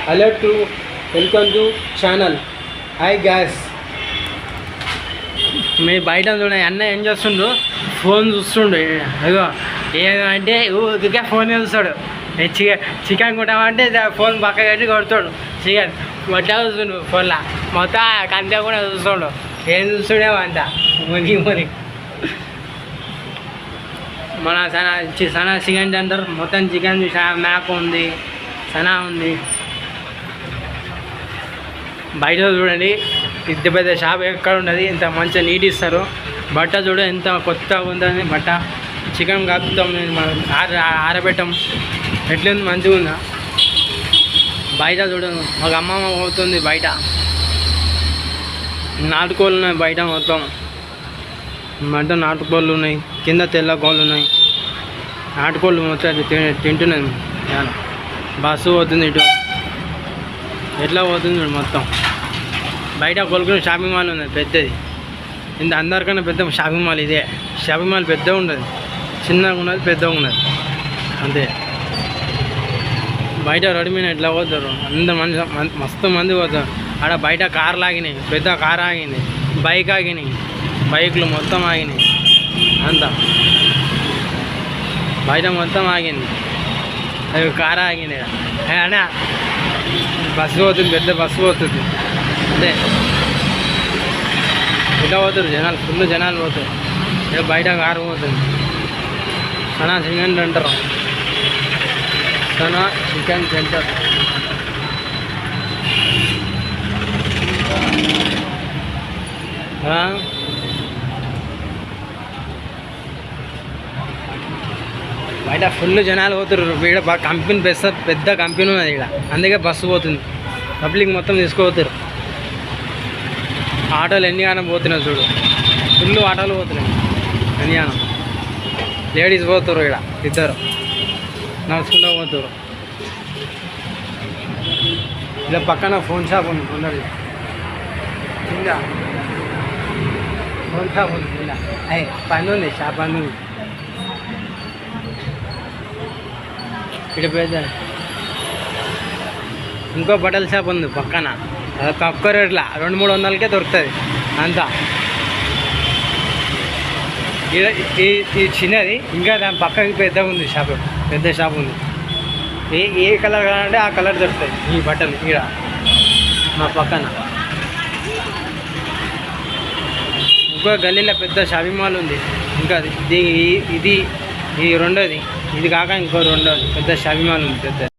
Hello to welcome to channel. Hi guys. మీ బయట చూడండి, అన్న ఏం చేస్తుండు, ఫోన్ చూస్తుండు. అయ్యో ఏదంటే ఊరికే ఫోన్ చూస్తాడు. చికెన్ కొట్టామంటే ఫోన్ పక్క కట్టి కొడుతాడు. చికెన్ వడ్డా చూస్తుండు ఫోన్లో, మొత్తం కంటే కూడా చూస్తుండు. ఏం చూస్తుండేమో అంత ముని మన సనా చికెన్ సెంటర్ మొత్తం చికెన్ చూసా, మ్యాక్ ఉంది, సనా ఉంది. బయట చూడండి ఇంత పెద్ద షాప్ ఎక్కడ ఉన్నది, ఇంత మంచిగా నీట్ ఇస్తారు. బట్ట చూడ ఎంత కొత్తగా ఉందని బట్ట. చికెన్ కాపుతాం ఆరబెట్టం, ఎట్లుంది మంచిగా ఉందా. బయట చూడండి ఒక అమ్మమ్మ పోతుంది బయట. నాటుకోళ్ళు ఉన్నాయి బయట, మొత్తం నాటుకోళ్ళు ఉన్నాయి, కింద తెల్ల కోళ్ళు ఉన్నాయి. నాటుకోళ్ళు మొత్తం తింటున్నాయి. బస్సు పోతుంది ఇటు, ఎట్లా పోతుంది మొత్తం. బయట కొలుకునే షాపింగ్ మాల్ ఉన్నది పెద్దది, ఇంత అందరికన్నా పెద్ద షాపింగ్ మాల్ ఇదే. షాపింగ్ మాల్ పెద్దగా ఉండదు, చిన్నగా ఉన్నది, పెద్దగా ఉన్నది అంతే. బయట రోడ్డు మీద ఎట్లా పోతారు, అంత మస్తు మంది పోతారు. ఆడ బయట కార్లు ఆగినాయి, పెద్ద కార్ ఆగింది, బైక్ ఆగినాయి, బైక్లు మొత్తం ఆగినాయి. అంతా బయట మొత్తం ఆగింది, అవి కార్ ఆగింది. అనే బస్సు పోతుంది, పెద్ద బస్సు పోతుంది అంతే. ఇట్లా పోతారు జనాలు, ఫుల్ జనాలు పోతారు. ఇక బయట కారు పోతుంది. Sana chicken centre, Sana chicken centre. బయట ఫుల్ జనాలు పోతారు. ఇక్కడ కంపెనీ పెద్ద కంపెనీ ఉన్నది ఇక్కడ, అందుకే బస్సు పోతుంది. పబ్లిక్ మొత్తం తీసుకుపోతారు. ఆటోలు ఎన్ని గానం పోతున్నాయి చూడు, ఫుల్ ఆటోలు పోతున్నాయి ఎన్ని గానం. లేడీస్ పోతారు, ఇక్కడ ఇద్దరు నడుచుకుంటూ పోతారు. ఇలా పక్కన ఫోన్ షాప్ ఉంది, ఉన్నది కింద ఫోన్ షాప్ ఉంది కింద. అయ్యి పని ఉంది, షాప్ పని ఉంది. ఇక్కడ పెద్ద ఇంకో బట్టల షాప్ ఉంది పక్కన, అది తక్కువ రేట్ల 200-300కే దొరుకుతుంది అంతా. ఇది చిన్నది, ఇంకా దాని పక్కకి పెద్దగా ఉంది షాప్, పెద్ద షాప్ ఉంది. ఏ కలర్ కావాలంటే ఆ కలర్ దొరుకుతాయి ఈ బట్టలు ఇక్కడ మా పక్కన. ఇంకో గల్లీలో పెద్ద షాపింగ్ మాల్ ఉంది. ఇంకా ఇది రెండోది, ఇది కాక ఇంకో రెండోది పెద్ద షాపింగ్ మాల్ ఉంది పెద్ద.